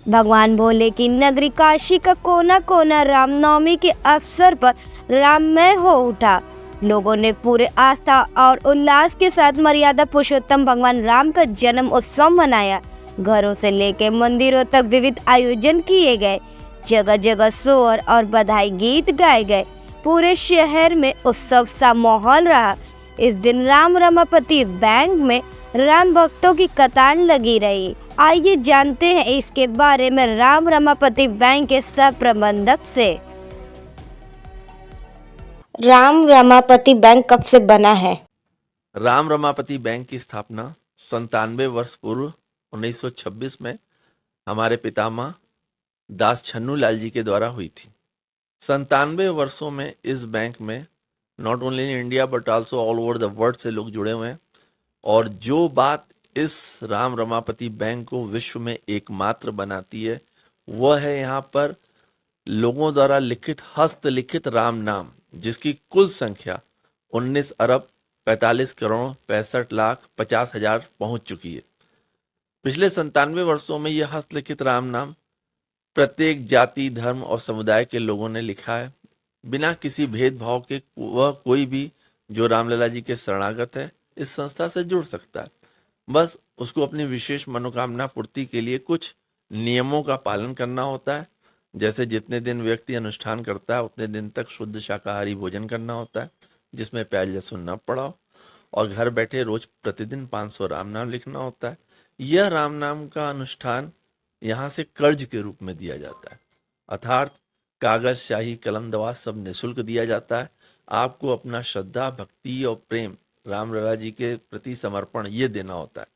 भगवान भोले की नगरी काशी का कोना कोना रामनवमी के अवसर पर राममय हो उठा। लोगों ने पूरे आस्था और उल्लास के साथ मर्यादा पुरुषोत्तम भगवान राम का जन्म उत्सव मनाया। घरों से लेकर मंदिरों तक विविध आयोजन किए गए। जगह जगह शोर और बधाई गीत गाए गए। पूरे शहर में उत्सव सा माहौल रहा। इस दिन राम रमापति बैंक में राम भक्तों की कतार लगी रही। आइए जानते हैं इसके बारे में राम रमापति बैंक के सह प्रबंधक से। राम रमापति बैंक कब से बना है? राम रमापति बैंक की स्थापना 97 वर्ष पूर्व 1926 में हमारे पितामह दास छन्नू लाल जी के द्वारा हुई थी। 97 वर्षों में इस बैंक में not only in India but also all over the world से लोग जुड़े हुए हैं। और जो बात इस राम रमापति बैंक को विश्व में एकमात्र बनाती है वह है यहाँ पर लोगों द्वारा लिखित हस्तलिखित राम नाम, जिसकी कुल संख्या 19 अरब 45 करोड़ 65 लाख 50 हजार पहुंच चुकी है। पिछले 97 वर्षों में यह हस्तलिखित राम नाम प्रत्येक जाति धर्म और समुदाय के लोगों ने लिखा है, बिना किसी भेदभाव के। वह कोई भी जो रामलला जी के शरणागत है इस संस्था से जुड़ सकता है। बस उसको अपनी विशेष मनोकामना पूर्ति के लिए कुछ नियमों का पालन करना होता है। जैसे जितने दिन व्यक्ति अनुष्ठान करता है उतने दिन तक शुद्ध शाकाहारी भोजन करना होता है जिसमें प्याज लहसुन न पड़ा हो, और घर बैठे रोज प्रतिदिन 500 राम नाम लिखना होता है। यह राम नाम का अनुष्ठान यहाँ से कर्ज के रूप में दिया जाता है, अर्थात कागज शाही कलम दवा सब निःशुल्क दिया जाता है। आपको अपना श्रद्धा भक्ति और प्रेम रामलला जी के प्रति समर्पण ये देना होता है।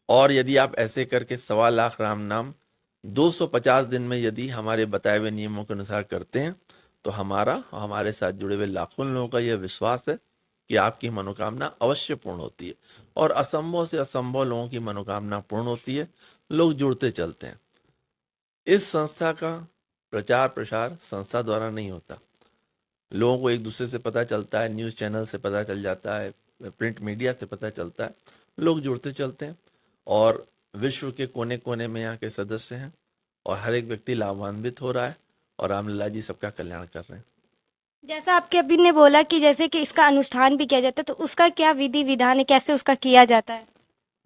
और यदि आप ऐसे करके 1.25 लाख राम नाम 250 दिन में यदि हमारे बताए हुए नियमों के अनुसार करते हैं तो हमारे साथ जुड़े हुए लाखों लोगों का यह विश्वास है कि आपकी मनोकामना अवश्य पूर्ण होती है, और असंभव से असंभव लोगों की मनोकामना पूर्ण होती है। लोग जुड़ते चलते हैं। इस संस्था का प्रचार प्रसार संस्था द्वारा नहीं होता, लोगों को एक दूसरे से पता चलता है, न्यूज़ चैनल से पता चल जाता है, प्रिंट मीडिया से पता चलता है। लोग जुड़ते चलते हैं और विश्व के कोने कोने में यहाँ के सदस्य हैं, और हर एक व्यक्ति लाभान्वित हो रहा है, और रामलला जी सबका कल्याण कर रहे हैं। जैसा आपके अभी ने बोला कि जैसे कि इसका अनुष्ठान भी किया जाता है, तो उसका क्या विधि विधान है, कैसे उसका किया जाता है?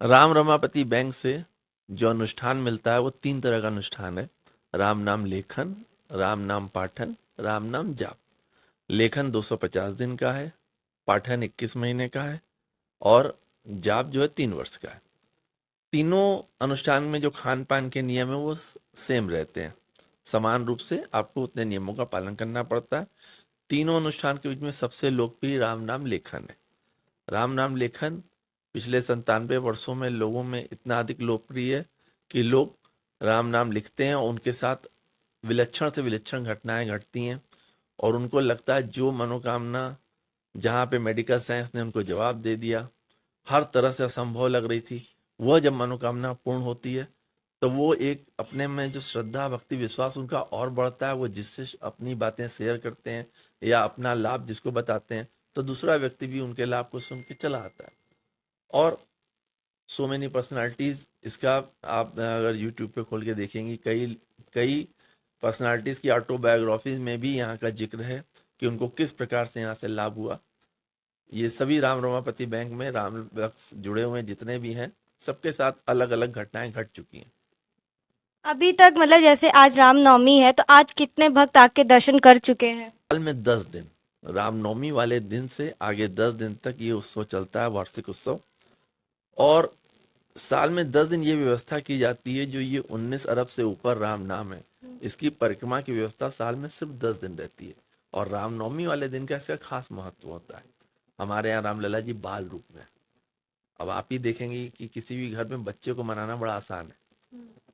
राम रमापति बैंक से जो अनुष्ठान मिलता है वो 3 तरह का अनुष्ठान है। राम नाम लेखन, राम नाम पाठन, राम नाम जाप। लेखन 250 दिन का है, पाठन 21 महीने का है, और जाप जो है 3 वर्ष का है। तीनों अनुष्ठान में जो खान पान के नियम है वो सेम रहते हैं, समान रूप से आपको उतने नियमों का पालन करना पड़ता है। तीनों अनुष्ठान के बीच में सबसे लोकप्रिय राम नाम लेखन है। राम नाम लेखन पिछले 97 वर्षों में लोगों में इतना अधिक लोकप्रिय है कि लोग राम नाम लिखते हैं और उनके साथ विलक्षण से विलक्षण घटनाएं घटती हैं, और उनको लगता है जो मनोकामना जहाँ पे मेडिकल साइंस ने उनको जवाब दे दिया, हर तरह से असंभव लग रही थी, वह जब मनोकामना पूर्ण होती है तो वो एक अपने में जो श्रद्धा भक्ति विश्वास उनका और बढ़ता है। वो जिससे अपनी बातें शेयर करते हैं या अपना लाभ जिसको बताते हैं तो दूसरा व्यक्ति भी उनके लाभ को सुन के चला आता है। और सो मेनी पर्सनालिटीज इसका आप अगर यूट्यूब पे खोल के देखेंगी, कई कई पर्सनालिटीज की ऑटोबायोग्राफीज में भी यहाँ का जिक्र है कि उनको किस प्रकार से यहाँ से लाभ हुआ। ये सभी राम रमापति बैंक में राम भक्त जुड़े हुए जितने भी हैं सबके साथ अलग अलग घटनाएं घट चुकी हैं। अभी तक मतलब जैसे आज रामनवमी है, तो आज कितने भक्त आके दर्शन कर चुके हैं? साल में 10 दिन, रामनवमी वाले दिन से आगे 10 दिन तक ये उत्सव चलता है, वार्षिक उत्सव। और साल में 10 दिन ये व्यवस्था की जाती है, जो ये 19 अरब से ऊपर राम नाम है इसकी परिक्रमा की व्यवस्था साल में सिर्फ 10 दिन रहती है। और रामनवमी वाले दिन का इसका खास महत्व होता है। हमारे यहाँ रामलला जी बाल रूप में। अब आप ही देखेंगे कि किसी भी घर में बच्चे को मनाना बड़ा आसान है।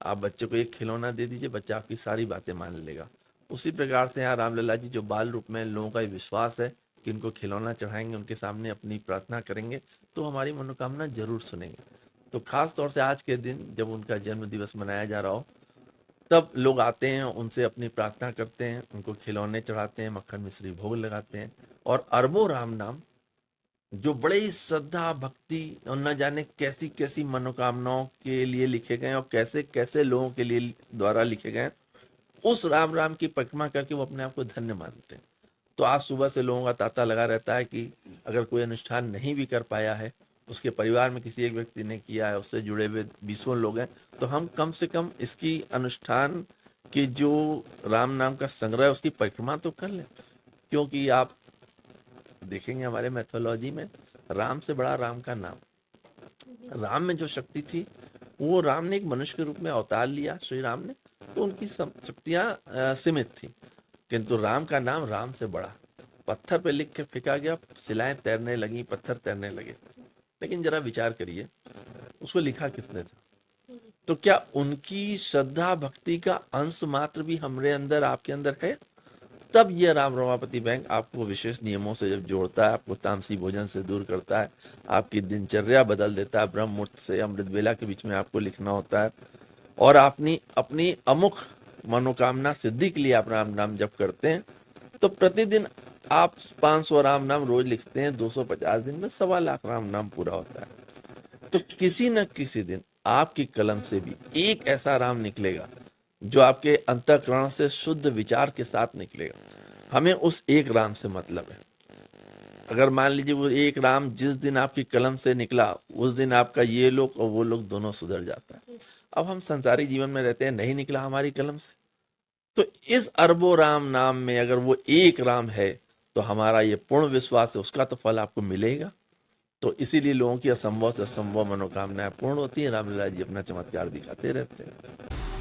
आप बच्चे को एक खिलौना दे दीजिए, बच्चा आपकी सारी बातें मान लेगा। उसी प्रकार से यहाँ रामलला जी जो बाल रूप में, लोगों का विश्वास है कि उनको खिलौना चढ़ाएंगे, उनके सामने अपनी प्रार्थना करेंगे तो हमारी मनोकामना जरूर सुनेंगे। तो खास तौर से आज के दिन जब उनका जन्म दिवस मनाया जा रहा हो तब लोग आते हैं, उनसे अपनी प्रार्थना करते हैं, उनको खिलौने चढ़ाते हैं, मक्खन मिश्री भोग लगाते हैं, और अरबों राम नाम जो बड़े ही श्रद्धा भक्ति और न जाने कैसी कैसी मनोकामनाओं के लिए लिखे गए और कैसे कैसे लोगों के लिए द्वारा लिखे गए, उस राम राम की परिक्रमा करके वो अपने आप को धन्य मानते हैं। तो आज सुबह से लोगों का तांता लगा रहता है कि अगर कोई अनुष्ठान नहीं भी कर पाया है, उसके परिवार में किसी एक व्यक्ति ने किया है, उससे जुड़े हुए बीसों लोग हैं, तो हम कम से कम इसकी अनुष्ठान की जो राम नाम का संग्रह है उसकी परिक्रमा तो कर लें। क्योंकि आप देखेंगे हमारे मैथोलॉजी में राम से बड़ा राम का नाम। राम में जो शक्ति थी, वो राम ने एक मनुष्य के रूप में अवतार लिया, श्री राम ने, तो उनकी शक्तियां सीमित थी, किंतु राम का नाम राम से बड़ा। पत्थर पे लिख के फेंका गया, शिलाएं तैरने लगी, पत्थर तैरने लगे। लेकिन जरा विचार करिए, उसको लिखा किसने था? तो क्या उनकी श्रद्धा भक्ति का अंश मात्र भी हमारे अंदर, आपके अंदर है? तब यह राम रमापति बैंक आपको विशेष नियमों से जब जोड़ता है, आपको तामसी भोजन से दूर करता है, आपकी दिनचर्या बदल देता है, ब्रह्म मुहूर्त से अमृत बेला के बीच में आपको लिखना होता है, और अपनी अपनी अमुख मनोकामना सिद्धि के लिए आप राम नाम जप करते हैं, तो प्रतिदिन आप 500 राम नाम रोज लिखते हैं, 250 दिन में 1.25 लाख राम नाम पूरा होता है। तो किसी न किसी दिन आपकी कलम से भी एक ऐसा राम निकलेगा जो आपके अंतःकरण से शुद्ध विचार के साथ निकलेगा। हमें उस एक राम से मतलब है। अगर मान लीजिए वो एक राम जिस दिन आपकी कलम से निकला, उस दिन आपका ये लोग और वो लोग दोनों सुधर जाता है। अब हम संसारी जीवन में रहते हैं, नहीं निकला हमारी कलम से, तो इस अरबों राम नाम में अगर वो एक राम है, तो हमारा ये पूर्ण विश्वास है उसका तो फल आपको मिलेगा। तो इसीलिए लोगों की असंभव से असंभव मनोकामनाएं पूर्ण होती हैं। रामलीला जी अपना चमत्कार दिखाते रहते हैं।